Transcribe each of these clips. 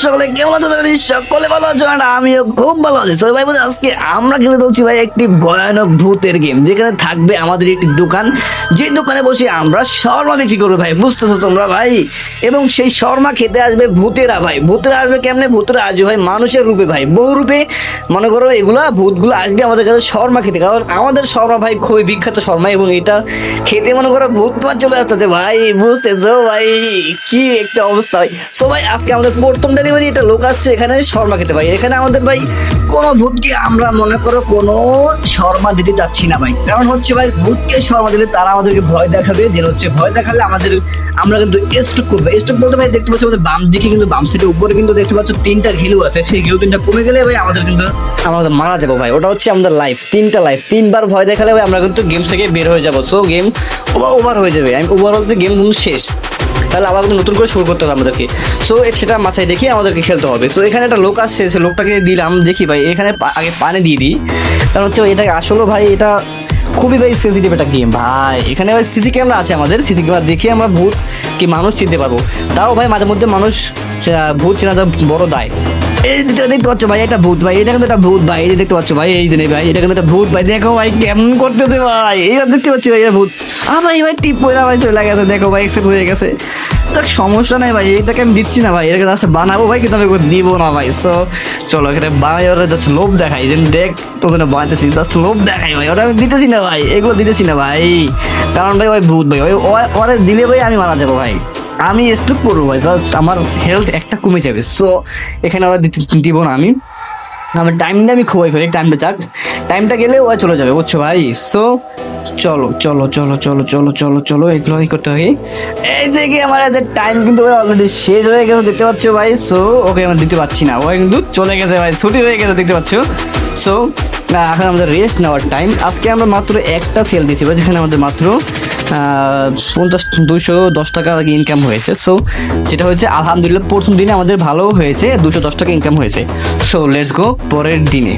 সকলে কেমন আছো? সকলে ভালো আছো আর আমিও খুব ভালো আছি। ভাই বলছি আজকে আমরা খেলে চলছি ভাই একটি ভয়ানক ভূতের গেম, যেখানে থাকবে আমাদের একটি দোকান, যে দোকানে বসে আমরা শর্মা বিক্রি করবো ভাই, বুঝতেছো তোমরা ভাই? এবং সেই শর্মা খেতে আসবে ভূতেরা ভাই। ভূতেরা আসবে কেমনে? ভূতেরা আসবে ভাই মানুষের রূপে ভাই, বহু রূপে। মনে করো এগুলা ভূতগুলো আসবে আমাদের কাছে শর্মা খেতে, কারণ আমাদের শর্মা ভাই খুবই বিখ্যাত শর্মা, এবং এটা খেতে মনে করো ভূত তোমার চলে আসতেছে ভাই, বুঝতেছো ভাই? কি একটা অবস্থা ভাই। সো ভাই আজকে আমাদের প্রথম ডেলিভারি এটা লোক আসছে এখানে শর্মা খেতে ভাই। এখানে আমাদের ভাই কোনো ভূতকে আমরা মনে করো কোনো শর্মা দিতে যাচ্ছি না ভাই, কারণ হচ্ছে ভাই ভূতকে শর্মা দিলে তারা আমাদেরকে ভয় দেখাবে, যে হচ্ছে ভয় দেখালে আমরা কিন্তু স্টক করবো। স্টক বলতে ভাই দেখতে পাচ্ছি আমাদের বাম দিকে, কিন্তু বাম সাইডের উপরে কিন্তু দেখতে পাচ্ছ তিনটা ঘিলু আছে, সেই ঘিলু তিনটা কমে গেলে ভাই আমাদের মারা যাবো ভাই। ওটা হচ্ছে আমাদের লাইফ, তিনবার ভয় দেখালে ভাই আমরা কিন্তু গেম থেকে বের হয়ে যাবো। সো গেম ওভার হয়ে যাবে, আমি ওভার বলতে গেম কিন্তু শেষ, তাহলে আবার কিন্তু নতুন করে শুরু করতে হবে আমাদেরকে। সো সেটা মাথায় রেখে আমাদেরকে খেলতে হবে। সো এখানে একটা লোক আসছে, সে লোকটাকে দিলাম, দেখি ভাই এখানে আগে পানি দিয়ে দিই, কারণ হচ্ছে এটাকে আসলে ভাই এটা খুবই ভাই সেন্সিটিভ একটা গেম ভাই। এখানে ভাই সিসি ক্যামেরা আছে, আমাদের সিসি ক্যামেরা দেখে আমরা ভূত কি মানুষ চিনতে পারবো। তাও ভাই মাঝে মধ্যে মানুষ ভূত চেনাটা বড় দায়। এই দেখতে পাচ্ছ ভাই একটা ভূত ভাই, এটা কিন্তু একটা ভূত ভাই, এই যে দেখতে পাচ্ছ ভাই, এই যে ভাই এটা কিন্তু একটা ভূত ভাই, দেখো ভাই কেমন করতেছে ভাই, এইটা দেখতে পাচ্ছি ভাই এটা ভূত। ভাই ভাই টিপ পয়লা ভাই চলে গেছে, দেখো ভাই এক্সেপ্ট হয়ে গেছে। তার সমস্যা নাই ভাই, এটাকে আমি দিচ্ছি না ভাই, এটাকে জাস্ট বানাবো ভাই, কিন্তু আমি দিব না ভাই। সো চলো এখানে বানাই, ওরা জাস্ট লোভ দেখাই, যে দেখ তোদের বানাইতেছি, জাস্ট লোভ দেখাই ভাই, ওরা আমি দিতেছি না ভাই, এগুলো দিতেছি না ভাই, কারণ ভাই ওই ভূত ভাই, ওরা দিলে ভাই আমি মারা যাবো ভাই, আমি স্টপ করবো ভাই, জাস্ট আমার হেলথ একটা কমে যাবে। সো এখানে ওরা দিব না, আমার টাইমটা আমি খোয়াই ফেলি, টাইমটা যাক, টাইমটা গেলে ও চলে যাবে, বুঝছো ভাই? সো চলো চলো চলো চলো চলো চলো চলো এগুলো করতে হবে। এই দেখে আমার এদের টাইম কিন্তু অলরেডি শেষ হয়ে গেছে, দেখতে পাচ্ছ ভাই। সো ওকে আমরা দিতে পারছি না, ও কিন্তু চলে গেছে ভাই, ছুটি হয়ে গেছে, দেখতে পাচ্ছ। সো এখন আমাদের রেস্ট নেওয়ার টাইম। আজকে আমরা মাত্র একটা সেল দিয়েছি ভাই, যেখানে আমাদের মাত্র 210 টাকা ইনকাম হয়েছে। সো যেটা হয়েছে আলহামদুলিল্লাহ, প্রথম দিনে আমাদের ভালো হয়েছে, 210 টাকা ইনকাম হয়েছে। সো লেটস গো পরের দিনে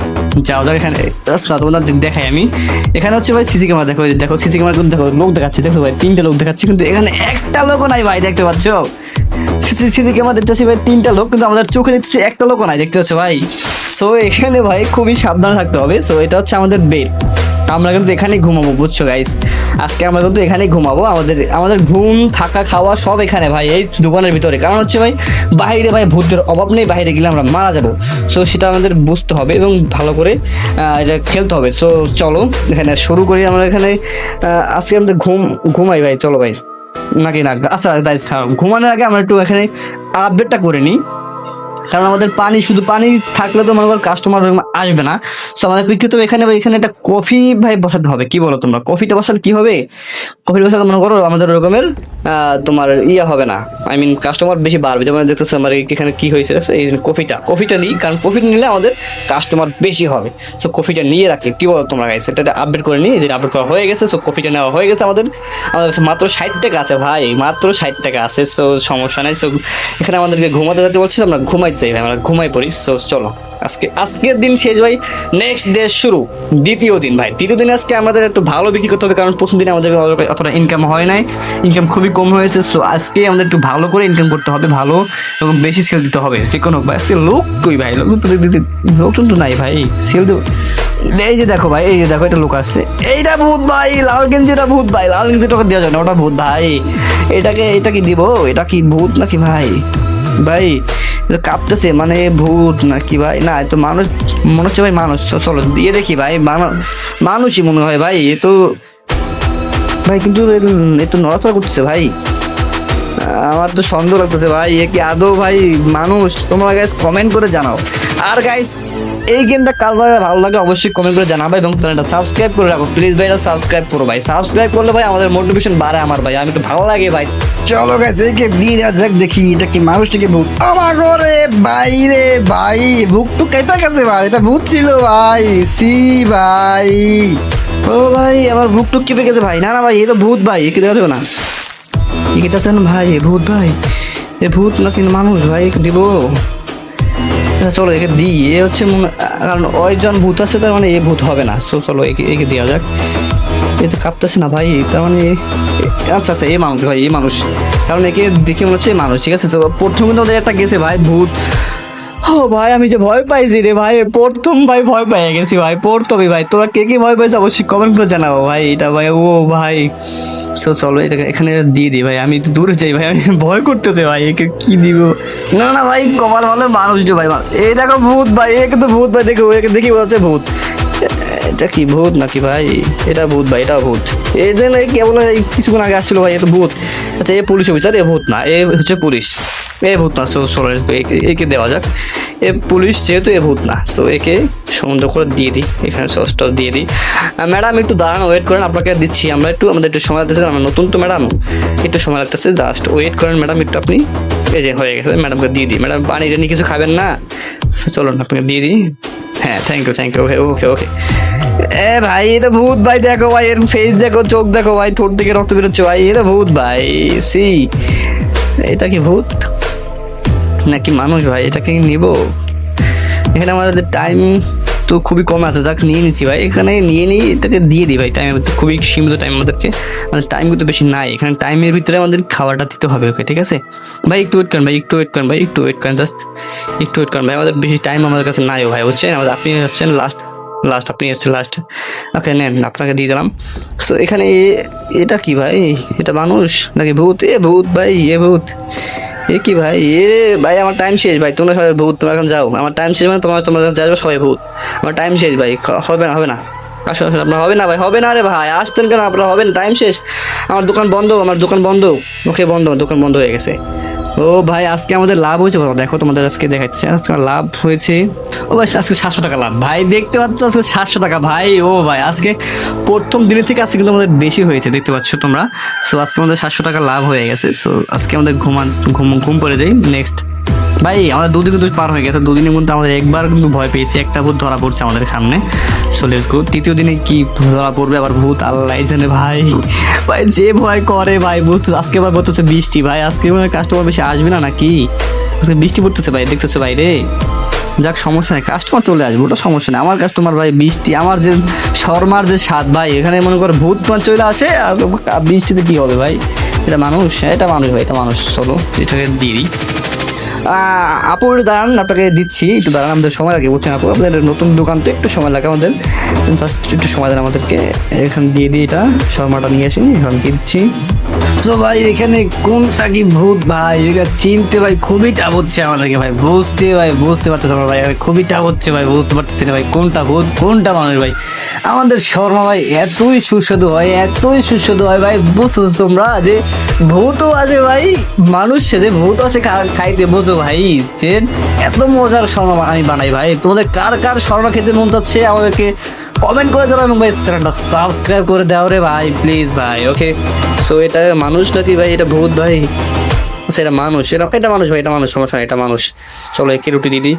যাও যাক। এখানে তোমাদের দেখাই আমি, এখানে হচ্ছে ভাই সিসি ক্যামেরা, দেখো দেখো সিসি ক্যামেরা কিন্তু দেখো লোক দেখাচ্ছে, দেখো ভাই 3টা লোক দেখাচ্ছে, কিন্তু এখানে একটা লোকও নাই ভাই, দেখতে পাচ্ছ? সিসি ক্যামেরা দেখতেছি ভাই 3টা লোক, কিন্তু আমাদের চোখে দেখতেছি একটা লোকও নাই, দেখতে পাচ্ছ ভাই? সো এখানে ভাই খুবই সাবধানে থাকতে হবে। সো এটা হচ্ছে আমাদের বেড, আমরা কিন্তু এখানেই ঘুমাবো, বুঝছো গাইস? আজকে আমরা কিন্তু এখানেই ঘুমাবো, আমাদের ঘুম থাকা খাওয়া সব এখানে ভাই, এই দোকানের ভিতরে। কারণ হচ্ছে ভাই বাইরে ভাই ভূতের অভাব নেই, বাইরে গেলে আমরা মারা যাবো। সো সেটা আমাদের বুঝতে হবে এবং ভালো করে এটা খেলতে হবে। সো চলো এখানে শুরু করি আমরা। এখানে আজকে আমাদের ঘুমাই ভাই, চলো ভাই, নাকি না? আচ্ছা গাইস, ঘুমানোর আগে আমরা একটু এখানে আপডেটটা করে নিই, কারণ আমাদের শুধু পানি থাকলে তো মনে করো কাস্টমার আসবে না। সো আমাদের বিক্রিত এখানে একটা কফি ভাই বসাতে হবে, কি বলো তোমরা? কফিটা বসালে কি হবে? কফি বসালে মনে করো আমাদের ওরকমের তোমার হবে না, আই মিন কাস্টমার বেশি বাড়বে। যেমন দেখতেছো আমার এখানে কি হয়েছে, এই কফিটা নিই, কারণ কফিটা নিলে আমাদের কাস্টমার বেশি হবে। সো কফিটা নিয়ে রাখি, কি বলো তোমরা গাইস? এটা আপডেট করে নিই, যে আপডেট করা হয়ে গেছে। সো কফিটা নেওয়া হয়ে গেছে আমাদের কাছে মাত্র 60 টাকা আছে ভাই, মাত্র 60 টাকা আছে। সো সমস্যা নাই। সো এখানে আমাদেরকে ঘুমাতে যেতে বলছি, আমরা ঘুমাইতে চাই ভাই, আমরা ঘুমাই পড়ি। সো চলো আজকের দিন শেষ ভাই, নেক্সট ডে শুরু, দ্বিতীয় দিন ভাই। তৃতীয় দিনে আজকে আমাদের একটু ভালো বিক্রি করতে হবে, কারণ প্রথম দিনে আমাদের অতটা ইনকাম হয় নাই, ইনকাম খুবই কম হয়েছে। সো আজকে আমাদের একটু ভালো করে ইনকাম করতে হবে, ভালো এবং বেশি সেল দিতে হবে। যে কোনো ভাই আজকে লোক কই ভাই, লোকজন তো নাই ভাই, সেল দেবো। এই যে দেখো ভাই, এই যে দেখো একটা লোক আসছে, এইটা ভূত ভাই, লাল গেঞ্জিটা ভূত ভাই, লাল গেঞ্জি টাকা দেওয়া যায় না, ওটা ভূত ভাই। এটা কি দিব? এটা কি ভূত নাকি ভাই? ভাই কাঁপতেছে, মানে ভূত নাকি ভাই? না এ তো মানুষ মনে হচ্ছে ভাই, মানুষ। চলো দিয়ে দেখি ভাই, মানুষই মনে হয় ভাই, এ তো ভাই, কিন্তু এ তো নড়াচড়া করতেছে ভাই, আমার তো সন্দেহ লাগতেছে ভাই, এ কি আদৌ ভাই মানুষ? তোমরা গাইস কমেন্ট করে জানাও। আর গাইস এই গেমটা কার ভালো লাগে অবশ্যই কমেন্ট করে জানাবে, এবং চ্যানেলটা সাবস্ক্রাইব করে রাখো প্লিজ ভাই, সাবস্ক্রাইব করো ভাই, সাবস্ক্রাইব করলে ভাই আমাদের মোটিভেশন বাড়ে আমার ভাই, আমি তো ভালো লাগে ভাই। চলো গাইস একে দিয়ে যাক, দেখি এটা কি মানুষ থেকে ভূত। আমার ঘরে বাইরে ভাই, ভূত তো কেটে গেছে ভাই, এটা ভূত ছিল ভাই, সি ভাই। ও ভাই আমার বুক টুক কেঁপে গেছে ভাই, না না ভাই এ তো ভূত ভাই, একে দেওয়া যাবে না, একে চাচ্ছেন ভাই, এ ভূত ভাই, এ ভূত নাকি মানুষ ভাই, একে দিব? চলো একে দিই, এ হচ্ছে কারণ ওইজন ভূত আছে, তার মানে এ ভূত হবে না। সো চলো একে দেওয়া যাক, এ তো কাঁপতেছে না ভাই, তার মানে আচ্ছা আচ্ছা এ মানুষ ভাই, এ মানুষ, কারণ একে দেখে মনে হচ্ছে মানুষ, ঠিক আছে। তো প্রথমে তো একটা গেছে ভাই ভূত, ও ভাই আমি যে ভয় পাইছি রে ভাই, প্রথম ভাই ভয় পেয়ে গেছি ভাই, প্রথমই ভাই। তোরা কে কে ভয় পাইছে অবশ্যই কমেন্ট করে জানাবো ভাই। এটা ভাই ও ভাই, সো চলো এটা এখানে দিয়ে দিই ভাই, আমি একটু দূরে যাই ভাই, আমি ভয় করতেছে ভাই, একে কি দিব। না না ভাই কপাল ভালো মানুষ ভাই, এই দেখো ভূত ভাই, একে তো ভূত ভাই, দেখো একে দেখি বলছে ভূত। এটা কি ভূত নাকি ভাই? এটা ভূত ভাই, এটাও ভূত। এই যে কেবল কিছুক্ষণ আগে আসছিল ভাই, এটা ভূত। আচ্ছা এ পুলিশ অফিসার, এ ভূত না, এ হচ্ছে পুলিশ, এ ভূত না। সো চলো একে দেওয়া যাক, এ পুলিশ যেহেতু এ ভূত না, সো একে সুন্দর করে দিয়ে দিই, এখানে সসটা দিয়ে দিই। ম্যাডাম একটু দাঁড়ান, ওয়েট করেন, আপনাকে দিচ্ছি আমরা একটু, আমাদের একটু সময় লাগতেছে, আমরা নতুন তো ম্যাডাম, একটু সময় লাগতেছে, জাস্ট ওয়েট করেন ম্যাডাম একটু আপনি। এই যে হয়ে গেছে, ম্যাডামকে দিয়ে দিই। ম্যাডাম পানি টানি কিছু খাবেন না? চলুন আপনাকে দিয়ে দিই। হ্যাঁ থ্যাংক ইউ ওকে ওকে ওকে। এ ভাই এটা ভূত ভাই, দেখো ভাই এর ফেস দেখো, চোখ দেখো ভাই, ঠোঁট থেকে রক্ত বেরোচ্ছে ভাই, এটা ভূত ভাই। সি এটা কি ভূত নাকি মানুষ ভাই, এটাকে নিব? এখানে আমাদের টাইম তো খুবই কম আছে, যাক নিয়ে নিচ্ছি ভাই, এখানে নিয়ে নিই, এটাকে দিয়ে দিই ভাই। টাইম খুবই সীমিত টাইম আমাদেরকে, আমাদের টাইম কিন্তু বেশি নাই, এখানে টাইমের ভিতরে আমাদের খাবারটা দিতে হবে ওকে, ঠিক আছে ভাই? একটু ওয়েট করেন ভাই, একটু ওয়েট করেন ভাই, একটু ওয়েট করেন, জাস্ট একটু ওয়েট করেন ভাই, আমাদের বেশি টাইম আমাদের কাছে নাই ভাই, বুঝছেন? আপনি হচ্ছেন লাস্ট আপনি হচ্ছে লাস্ট। ওকে নেন, আপনাকে দিয়ে দিলাম। সো এখানে এটা কি ভাই, এটা মানুষ নাকি ভূত? এ ভূত ভাই, এ ভূত, এ কি ভাই? এ ভাই আমার টাইম শেষ ভাই, তোমরা সবাই ভূত, তোমরা এখন যাও, আমার টাইম শেষ, মানে তোমরা যাবে সবাই ভূত, আমার টাইম শেষ ভাই, হবে না হবে না, আসলে আসলে আপনার হবে না ভাই, হবে না রে ভাই, আসতেন কেন আপনার? হবে না, টাইম শেষ, আমার দোকান বন্ধ, আমার দোকান বন্ধ। ওকে বন্ধ, দোকান বন্ধ হয়ে গেছে। ও ভাই আজকে আমাদের লাভ হয়েছে কত দেখো, তোমাদের আজকে দেখাচ্ছে, আজকে লাভ হয়েছে ও ভাই আজকে 700 টাকা লাভ ভাই, দেখতে পাচ্ছ আজকে 700 টাকা ভাই। ও ভাই আজকে প্রথম দিনের থেকে আজকে কিন্তু আমাদের বেশি হয়েছে, দেখতে পাচ্ছ তোমরা। সো আজকে আমাদের 700 টাকা লাভ হয়ে গেছে। সো আজকে আমাদের ঘুম পড়ে দেয়। নেক্সট ভাই আমাদের দুদিন কিন্তু পার হয়ে গেছে, দুদিনের মধ্যে আমাদের একবার কিন্তু ভয় পেয়েছি, একটা ভূত ধরা পড়ছে আমাদের সামনে। সো লেটস গো, তৃতীয় দিনে কি ধরা পড়বে আবার ভূত আল্লাহ জানে ভাই। ভাই যে ভয় করে ভাই, বুঝতে আজকে আবার বলতেছে বৃষ্টি ভাই, আজকে মানে কাস্টমার বেশি আসবে না নাকি? আজকে বৃষ্টি পড়তেছে ভাই, দেখতেছো ভাই রে। যাক সমস্যা নেই, কাস্টমার চলে আসবে, ওটা সমস্যা নেই। আমার কাস্টমার ভাই বৃষ্টি, আমার যে শর্মার যে স্বাদ ভাই, এখানে মনে করে ভূত তোমার চলে আসে, আর বৃষ্টিতে কি হবে ভাই? এটা মানুষ, এটা মানুষ ভাই, এটা মানুষ। চলো এটাকে দিয়ে দিই। আপু একটু দাঁড়ান, আপনাকে দিচ্ছি, একটু দাঁড়ান, আমাদের সময় লাগে বুঝছেন আপু, আপনাদের নতুন দোকান তো একটু সময় লাগে আমাদের, জাস্ট একটু সময় দেন আমাদেরকে। এখানে দিয়ে দিই, এটা শর্মাটা নিয়ে আসি, এখন দিয়ে দিচ্ছি। তো ভাই এখানে কোনটা কি ভূত ভাই, এটা চিনতে ভাই খুবই টাফ হচ্ছে আমাদেরকে ভাই, বুঝতে পারতেছি না ভাই, খুবই টাফ হচ্ছে ভাই, বুঝতে পারতেছি না ভাই কোনটা ভূত কোনটা মানুষ ভাই। আমাদের শর্মা ভাই এতই সুস্বাদু হয়, এতই সুস্বাদু হয় ভাই, বুঝতেছো তোমরা যে ভূতও আছে ভাই, মানুষ সেজে ভূত আছে খাইতে, বোঝো ভাই যে এত মজার শর্মা আমি বানাই ভাই। তোমাদের কার কার শর্মা খেতে মন চাচ্ছে আমাদেরকে কমেন্ট করে জানাও, এবং ভাই চ্যানেলটা সাবস্ক্রাইব করে দাও রে ভাই, প্লিজ ভাই। ওকে সো এটা মানুষ নাকি ভাই, এটা ভূত ভাই? আচ্ছা এটা মানুষ, এটা মানুষ ভাই, এটা মানুষ, সমস্যা নেই, এটা মানুষ। চলো একে রুটি দিদি।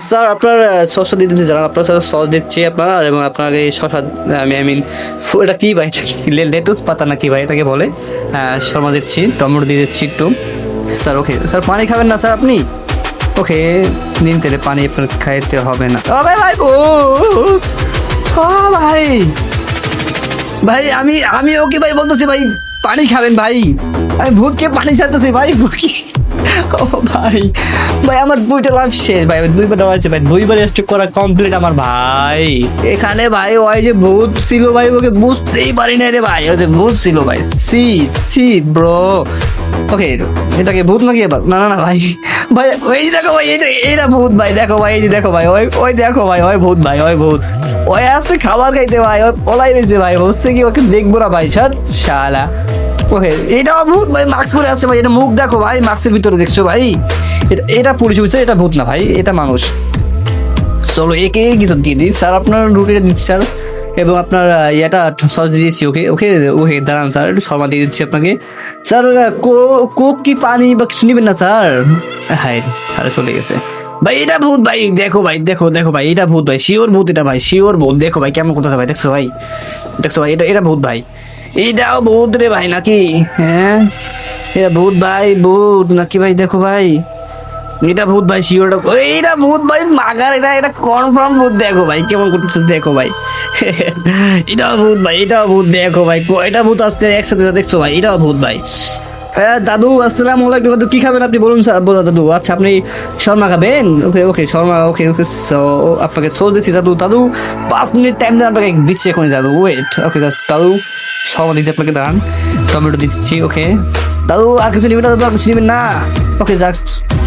স্যার আপনার সসটা দিয়ে দিতে জানান, আপনার স্যার সস দিচ্ছি আপনার, এবং আপনার এই শসা আই মিন এটা কি ভাই, এটা কি লেটুস পাতা নাকি ভাই এটাকে বলে? শর্মা দিচ্ছি, টমেটো দিয়ে দিচ্ছি একটু। স্যার ওকে স্যার পানি খাবেন না স্যার আপনি? ওকে নিন তেলে পানি, আপনার খাইতে হবে না। ও ভাই ভাই ভূত, ও ভাই ভাই আমি ওকে ভাই বলতেছি ভাই পানি খাবেন ভাই, আমি ভূতকে পানি চাইতেছি ভাই। ও ভাই ভাই আমার 2টা লাভ শেষ ভাই, 2বার দেওয়া ভাই, 2বার স্ট্রোক করা কমপ্লিট আমার ভাই। এখানে ভাই ওই যে ভূত ছিল ভাই, ওকে বুঝতেই পারি না রে ভাই, ওই যে ভূত ছিল ভাই। C bro. ওকে এটাকে ভূত নাকি এবার? না না না ভাই, ভাই ওই দেখো ভাই, এইটা ভূত ভাই, দেখো ভাই, এই যে দেখো ভাই, ওই দেখো ভাই, ওই ভূত ভাই, ওই ভূত, ওই আসছে খাবার খাইতে ভাই, ওই পলাই রয়েছে ভাই, হচ্ছে কি ওকে দেখবো না ভাই, সাত শালা। ওকে এটাও ভূত ভাই, মাস্ক পরে আসছে ভাই, এটা মুখ দেখো ভাই, মাস্কের ভিতরে দেখছো ভাই, এটা পুলিশ অফিসার, এটা ভূত না ভাই, এটা মানুষ। চলো একে কিছু দিয়ে দিই স্যার, আপনার রুটিটা দিচ্ছি স্যার, এবং আপনার ইয়েটা সস দিয়ে দিচ্ছি। ওকে ওকে ওকে দাঁড়ান স্যার, একটু শর্মা দিয়ে দিচ্ছি আপনাকে স্যার। কোক কি পানি বা কিছু নেবেন না স্যার? হ্যাঁ স্যার চলে গেছে ভাই, এটা ভূত ভাই, দেখো ভাই, দেখো ভাই, এটা ভূত ভাই, শিওর ভূত এটা ভাই, শিওর ভূত, দেখো ভাই কেমন করতেছে ভাই, দেখছো ভাই এটা ভূত ভাই, এইটাও ভূত রে ভাই নাকি? হ্যাঁ এটা ভূত ভাই, ভূত নাকি ভাই? দেখো ভাই এটা ভূত ভাই, শিওরটা এইটা ভূত ভাই, মাগার এটা কনফার্ম ভূত, দেখো ভাই কেমন করতেছে, দেখো ভাই। এটাও ভূত ভাই, এটাও ভূত, দেখো ভাই কয়টা ভূত আসছে একসাথে, দেখছো ভাই এটাও ভূত ভাই। দাদু আসসালামু আলাইকুম। দাদু কি খাবেন আপনি বলুন দাদু। আচ্ছা আপনি শর্মা খাবেন? ওকে ওকে শর্মা, ওকে ওকে। আপনাকে সোজ দিচ্ছি দাদু। দাদু 5 মিনিট টাইম দেন আপনাকে, দিচ্ছি এখনই দাদু। ওয়েট, ওকে দাদু শর্মা দিচ্ছি আপনাকে, দাঁড়ান। টমেটো দিচ্ছি, ওকে দাদু। আর কিছু নেবেন না দাদু? আর কিছু নেবেন না? ওকে যাক,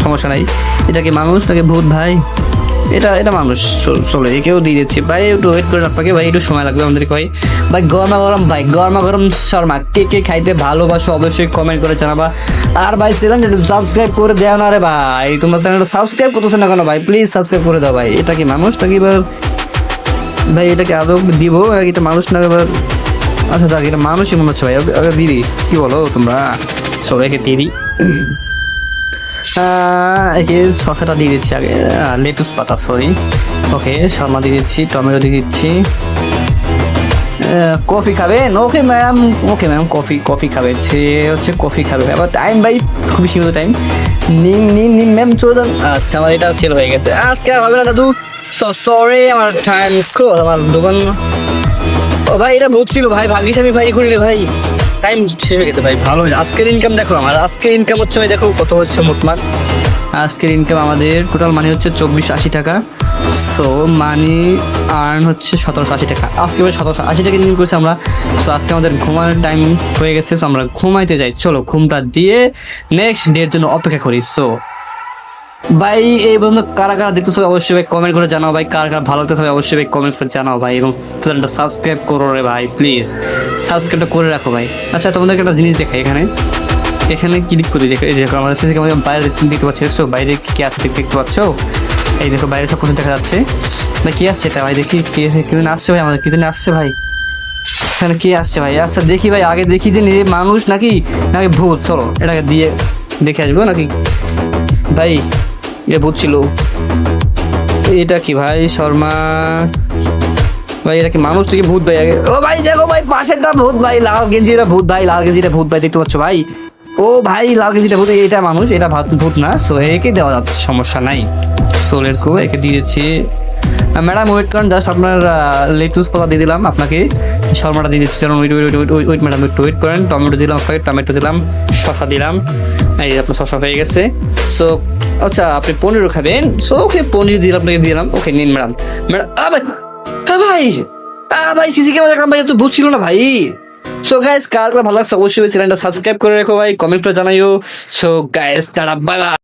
সমস্যা নাই। এটা কি মানুষ নাকি ভূত ভাই? এটা মানুষ। চলো একেও দিয়ে দিচ্ছি ভাই। একটু ওয়েট করেন, আপনাকে ভাই একটু সময় লাগবে আমাদের। ভাই গরমা গরম, ভাই গরমা গরম শর্মা কে কে খাইতে ভালোবাসো অবশ্যই কমেন্ট করে জানাবা। আর ভাই চ্যানেলটা একটু সাবস্ক্রাইব করে দেও না রে ভাই। তোমার চ্যানেলটা সাবস্ক্রাইব করতেছো না কেন ভাই? প্লিজ সাবস্ক্রাইব করে দাও ভাই। এটা কি মানুষ নাকি এবার ভাই? এটাকে আদৌ দিব নাকি এটা মানুষ না এবার? আচ্ছা যাক, এটা মানুষই মনে হচ্ছে ভাই। ওকে দিদি, কি বলো তোমরা? সবাইকে দিদি একে শসাটা দিয়ে দিচ্ছি আগে, লেটুস পাতা, সরি। ওকে শর্মা দিয়ে দিচ্ছি, টমেটো দিয়ে দিচ্ছি। কফি খাবেন? Okay ma'am, okay ma'am coffee খাবে, সে হচ্ছে কফি খাবে। আবার টাইম ভাই খুবই সীমিত টাইম। নিন নিন নিন ম্যাম, চলে যান। আচ্ছা আমার এটা সেল হয়ে গেছে, আজকে আর হবে না দাদু। সরি, আমার টাইম ক্লোজ, আমার দোকান। ও ভাই এটা ভূত ছিল ভাই, ভাগ্যিস আমি ভাই করিলে ভাই। টাইম শেষ হয়ে গেছে ভাই। ভালো আজকের ইনকাম দেখো, আমার আজকের ইনকাম হচ্ছে ভাই, দেখো কত হচ্ছে মোটমাট। আজকের ইনকাম আমাদের টোটাল মানি হচ্ছে 2480 টাকা। সো মানি আর্ন হচ্ছে 1780 টাকা। আজকে ভাই 1780 টাকা ইনকাম করেছি আমরা। সো আজকে আমাদের ঘুমানোর টাইম হয়ে গেছে। সো আমরা ঘুমাইতে যাই। চলো ঘুমটা দিয়ে নেক্সট ডের জন্য অপেক্ষা করি। সো ভাই এই বন্ধু কারা কারা দেখতেছো অবশ্যই ভাই কমেন্ট করে জানাও ভাই। কারা কারা ভালো লাগতেছে অবশ্যই ভাই কমেন্ট করে জানাও ভাই। এবং চ্যানেলটা সাবস্ক্রাইব করো রে ভাই, প্লিজ সাবস্ক্রাইবটা করে রাখো ভাই। আচ্ছা তোমাদেরকে একটা জিনিস দেখাই, এখানে ক্লিক করে দেখো। এই দেখো আমার সিসি ক্যামেরা বাইরে দেখতে পাচ্ছি, দেখছো বাইরে কি আছে দেখতে পাচ্ছ? এই দেখো বাইরে সব কিছু দেখা যাচ্ছে ভাই। কি আসছে এটা ভাই? দেখি কি আসছে ভাই, আমাদের কিছু আসছে ভাই। এখানে কি আসছে ভাই? আচ্ছা দেখি ভাই, আগে দেখি যে মানুষ নাকি নাকি ভূত। চলো এটাকে দিয়ে দেখে আসবো নাকি ভাই। এটা ভূত ছিল। এটা কি ভাই? শর্মা ভাই, এটা কি মানুষ থেকে ভূত ভাই? আগে ও ভাই দেখো ভাই, পাশেরটা ভূত ভাই, লাল গেঞ্জিটা ভূত ভাই, লাল গেঞ্জিটা ভূত ভাই, দেখতে পাচ্ছ ভাই? ও ভাই লাল গেঞ্জিটা ভূত, এটা মানুষ, এটা ভূত না। সো একে দেওয়া যাচ্ছে, সমস্যা নাই। সো লেটস গো, একে দিয়ে দিচ্ছি। ম্যাডাম ওয়েট করেন, জাস্ট আপনার লেটুস পাতা দিয়ে দিলাম আপনাকে, শর্মাটা দিয়ে দিচ্ছি। কারণ ওয়েট ম্যাডাম একটু ওয়েট করেন। টমেটো দিলাম, টমেটো দিলাম, শসা দিলাম। এই আপনার শসা হয়ে গেছে। সো আচ্ছা আপনি পনিরও খাবেন? সো ওকে পনির দিলাম, আপনাকে দিলাম। ওকে নিন ম্যাডাম। ভাই ভাই সিসি ক্যামেরা দেখলাম ভাই, তো বুঝছিল না ভাই। সো গাইস কার ভালো লাগছে অবশ্যই চ্যানেলটা সাবস্ক্রাইব করে রাখো ভাই, কমেন্ট করে জানাইও। So guys tata, bye by.